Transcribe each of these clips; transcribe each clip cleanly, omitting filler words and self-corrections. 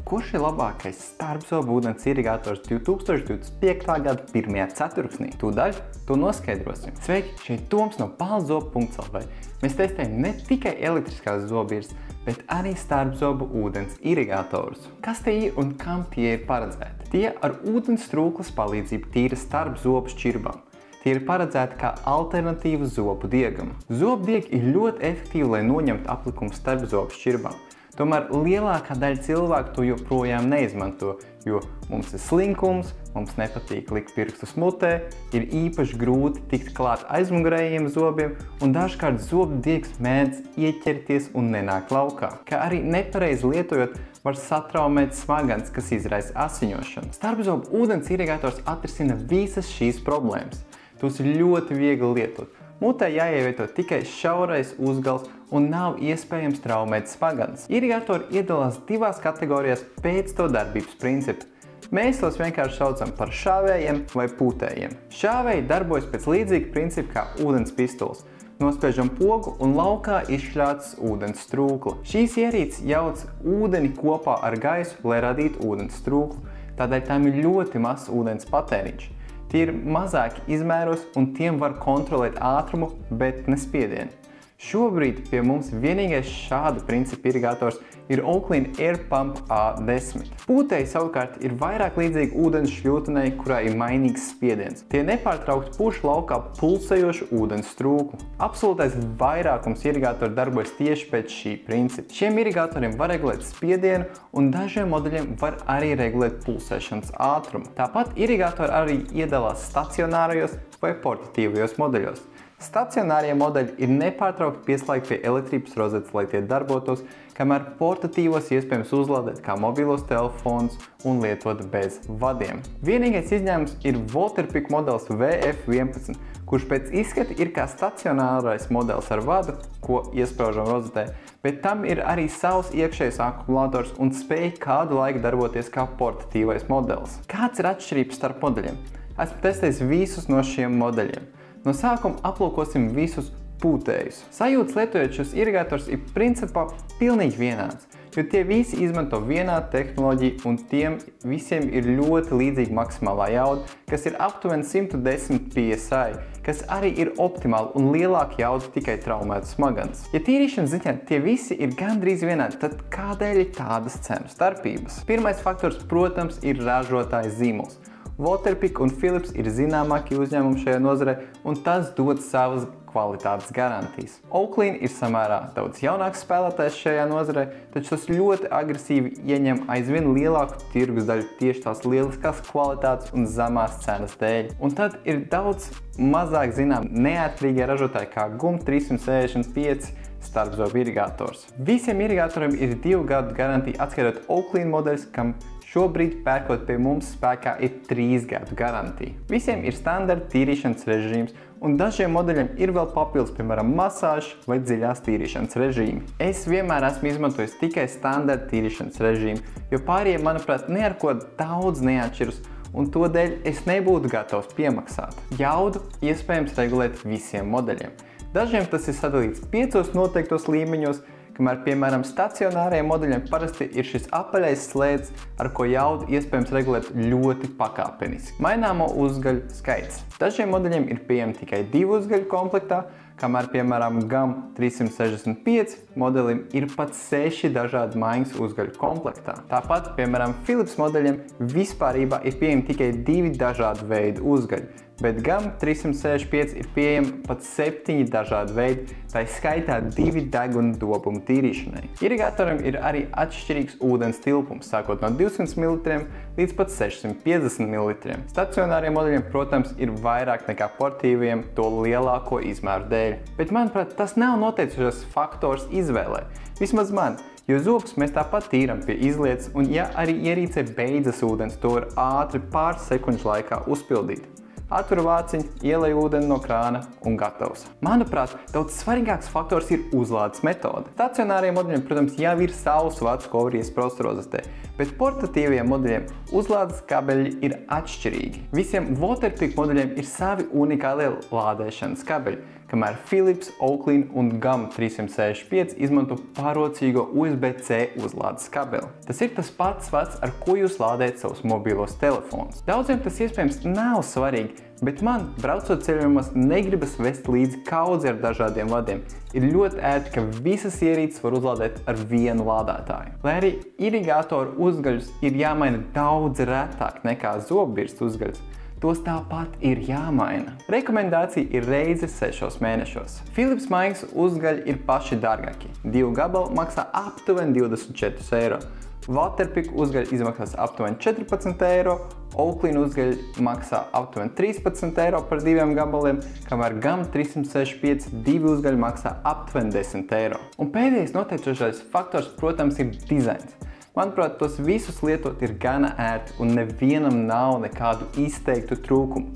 kurš ir labākais starpzobu ūdens irigators 2025. gada 1. ceturksnī? Tūdaļ to noskaidrosim. Sveiki, šeit Toms no palzobu.lv. Mēs testējam ne tikai elektriskās zobīras, bet arī starpzobu ūdens irigatorus. Kas tie ir un kam tie ir paredzēti? Tie ar ūdens trūklas palīdzību tīra starpzobu šķirbām. Tie ir paredzēti kā alternatīva zobu diegam. Zobdiegi ir ļoti efektīvi, lai noņemtu aplikumu starp zobu šķirbām. Tomēr lielākā daļa cilvēku to joprojām neizmanto, jo mums ir slinkums, mums nepatīk likt pirkstus mutē, ir īpaši grūti tikt klāt aizmugurējiem zobiem, un dažkārt zobdiegs mēdz ieķerties un nenākt laukā. Kā arī nepareizi lietojot, var satraumēt smagans, kas izraisa asiņošanu. Starpzobu ūdens irigators atrisina visas šīs problēmas. Tos ir ļoti viegli lietot. Mutē jāievieto tikai šaurais uzgals un nav iespējams traumēt smagans. Irigatori iedalās divās kategorijās pēc to darbības principa. Mēs tos vienkārši saucam par šāvējiem vai pūtējiem. Šāvēji darbojas pēc līdzīga principa kā ūdens pistols. Nospiežam pogu un laukā izšļāts ūdens strūkla. Šīs ierīces jauc ūdeni kopā ar gaisu, lai radītu ūdens strūklu. Tādēļ tām ir ļoti mazs ūdens patēriņš. Tie ir mazāki izmēros un tiem var kontrolēt ātrumu, bet ne spiedienu. Šobrīd pie mums vienīgais šāda principa irigators ir Oakley Air Pump A10. Pūtēji savukārt ir vairāk līdzīgi ūdens šļūtenei, kurā ir mainīgs spiediens. Tie nepārtraukti puš laukā pulsējošu ūdens strūklu. Absolūtais vairākums irigatori darbojas tieši pēc šī principa. Šiem irigatoriem var regulēt spiedienu un dažiem modeļiem var arī regulēt pulsēšanas ātrumu. Tāpat irigatori arī iedalās stacionārajos vai portatīvajos modeļos. Stacionārie modeļi ir nepārtraukti pieslēgti pie elektrības rozetes, lai tie darbotos, kamēr portatīvos iespējams uzlādēt kā mobilos telefonus un lietot bez vadiem. Vienīgais izņēmums ir Waterpik modelis VF11, kurš pēc izskata ir kā stacionārais modelis ar vadu, ko iespraužam rozetē, bet tam ir arī savs iekšējs akumulators un spēj kādu laiku darboties kā portatīvais modelis. Kāds ir atšķirības starp modeļiem? Esmu testējis visus no šiem modeļiem. No sākuma aplūkosim visus pūtējus. Sajūtas lietojot šos irigators ir principā pilnīgi vienāds, jo tie visi izmanto vienādu tehnoloģiju un tiem visiem ir ļoti līdzīga maksimālā jauda, kas ir aptuveni 110 PSI, kas arī ir optimāli un lielāka jauda tikai traumētu smagans. Ja tīrīšanas ziņā tie visi ir gandrīz vienādi, tad kādēļ ir tādas cenu starpības? Pirmais faktors, protams, ir ražotāja zīmols. Waterpik un Philips ir zināmākie uzņēmumi šajā nozarē, un tas dod savas kvalitātes garantijas. Oakley ir samērā daudz jaunāks spēlētājs šajā nozarē, taču tas ļoti agresīvi ieņem aizvien lielāku tirgus daļu tieši tās lieliskās kvalitātes un zemās cenas dēļ. Un tad ir daudz mazāk zinām neatkarīgie ražotāji kā GUM 365 starpzobu irigators. Visiem irigatoriem ir 2 gadu garantija, atskaitot Oakley modeļus, kam šobrīd pērkot pie mums spēkā ir 3 gadu garantija. Visiem ir standarta tīrīšanas režīms, un dažiem modeļiem ir vēl papildus, piemēram, masāžas vai dziļās tīrīšanas režīmi. Es vienmēr esmu izmantojis tikai standarta tīrīšanas režīmu, jo pārējie, manuprāt, ne ar ko daudz neatšķiras, un to dēļ es nebūtu gatavs piemaksāt. Jaudu iespējams regulēt visiem modeļiem. Dažiem tas ir sadalīts 5 noteiktos līmeņos, kamēr, piemēram, stacionāriem modeļiem parasti ir šis apaļais slēdz, ar ko jaudu iespējams regulēt ļoti pakāpeniski. Maināmo uzgaļu skaits. Dažiem modeļiem ir pieejami tikai 2 uzgaļu komplektā, kamēr, piemēram, GUM 365 modelim ir pat 6 dažādi maiņas uzgaļu komplektā. Tāpat, piemēram, Philips modeļiem vispārībā ir pieejami tikai 2 dažādu veidu uzgaļi, bet GUM 365 ir pieejami pat 7 dažādi veidi, tā skaitā 2 deguna dobumu tīrīšanai. Irigatoriem ir arī atšķirīgs ūdens tilpums, sākot no 200 ml līdz pat 650 ml. Stacionāriem modeļiem, protams, ir vairāk nekā portīviem to lielāko izmēru dēļ. Bet, manuprāt, tas nav noteicošais faktors izvēlē. Vismaz man, jo zobus mēs tāpat tīram pie izlietas, un ja arī ierīcē beidzas ūdens, to var ātri pāris sekundžu laikā uzpildīt. Atver vāciņu, ielej ūdeni no krāna un gatavs. Manuprāt, daudz svarīgāks faktors ir uzlādes metode. Stacionāriem modeļiem, protams, jau ir savs vads, ko var iespraust rozetē, bet portatīviem modeļiem uzlādes kabeļi ir atšķirīgi. Visiem Waterpik modeļiem ir savi unikālie lādēšanas kabeļi, kamēr Philips, Oakley un GAM 365 izmanto pārrocīgo USB-C uzlādes kabeli. Tas ir tas pats vats, ar ko jūs lādējat savus mobilos telefonus. Daudziem tas iespējams nav svarīgi, bet man, braucot ceļojumos, negribas vest līdzi kaudzi ar dažādiem vadiem. Ir ļoti ērti, ka visas ierīces var uzlādēt ar vienu lādētāju. Lai arī irigātoru uzgaļus ir jāmaina daudz retāk nekā zobbirstu uzgaļus, tos tāpat ir jāmaina. Rekomendācija ir reize 6 mēnešos. Philips maigas uzgaļi ir paši dārgākie. 2 gabali maksā aptuveni 24 eiro. Waterpik uzgaļi izmaksās aptuveni 14 eiro, Oakley uzgaļi maksā aptuveni 13 eiro par 2 gabaliem, kamēr GAM 365 2 uzgaļi maksā aptuveni 10 eiro. Un pēdējais noteicošais faktors, protams, ir dizains. Manuprāt, tos visus lietot ir gana ērti un nevienam nav nekādu izteiktu trūkumu.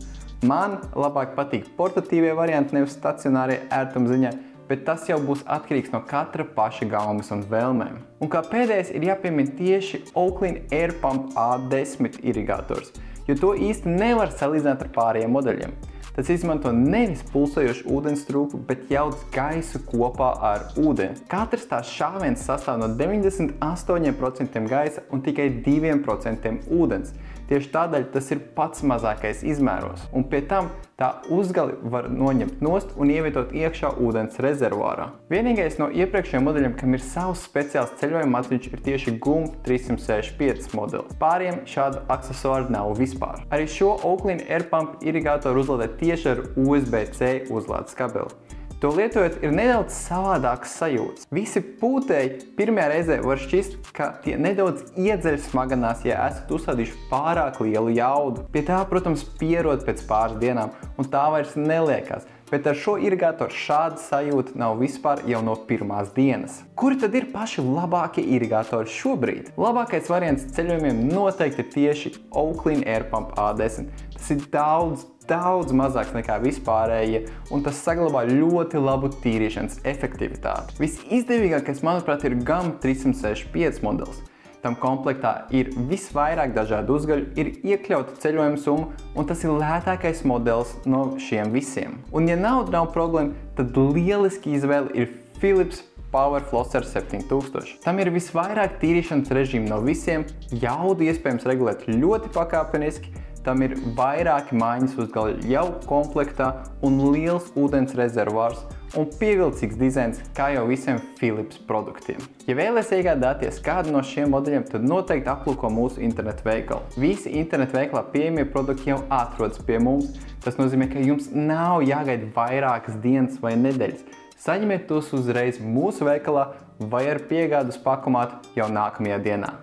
Man labāk patīk portatīvie varianti, nevis stacionārie ērtuma ziņā, bet tas jau būs atkarīgs no katra paša gaumes un vēlmēm. Un kā pēdējais ir jāpiemina tieši Oakley AirPump A10 irigātors, jo to īsti nevar salīdzināt ar pārējiem modeļiem. Tas izmanto nevis pulsējošu ūdens trūku, bet jauc gaisu kopā ar ūdeni. Katrs tās šāviens sastāv no 98% gaisa un tikai 2% ūdens. Tieši tādēļ tas ir pats mazākais izmēros. Un pie tam tā uzgali var noņemt nost un ievietot iekšā ūdens rezervuārā. Vienīgais no iepriekšējiem modeļiem, kam ir savs speciāls ceļojuma maciņš, ir tieši GAM 365 modelis. Pāriem šādu aksesuāru nav vispār. Arī šo Oakley AirPump irigātoru uzlādē tieši ar USB-C uzlādes kabeli. To lietojot ir nedaudz savādāks sajūtas. Visi pūtēji pirmajā reizē var šķist, ka tie nedaudz iedzeļ smaganās, ja esat uzstādījuši pārāk lielu jaudu. Pie tā, protams, pierod pēc pāris dienām, un tā vairs neliekās. Bet ar šo irigātoru šāda sajūta nav vispār jau no pirmās dienas. Kuri tad ir paši labākie irigātori šobrīd? Labākais variants ceļojumiem noteikti ir tieši Oakley AirPump A10. Tas ir daudz mazāks nekā vispārējie, un tas saglabā ļoti labu tīrīšanas efektivitāti. Visizdevīgākais, manuprāt, ir GAM 365 modelis. Tam komplektā ir visvairāk dažādu uzgaļu, ir iekļauta ceļojuma summa, un tas ir lētākais modelis no šiem visiem. Un ja nauda nav problēma, tad lieliski izvēle ir Philips PowerFlosser 7000. Tam ir visvairāk tīrīšanas režīmu no visiem, jaudu iespējams regulēt ļoti pakāpeniski, tam ir vairāki maiņas uzgali jau komplektā un liels ūdens rezervuārs un pievilcīgs dizains, kā jau visiem Philips produktiem. Ja vēlaties iegādāties kādu no šiem modeļiem, tad noteikti aplūko mūsu internetu veikalu. Visi internetu veikalā pieejamie produkti jau atrodas pie mums. Tas nozīmē, ka jums nav jāgaida vairākas dienas vai nedēļas. Saņemiet tos uzreiz mūsu veikalā vai ar piegādes pakomātu jau nākamajā dienā.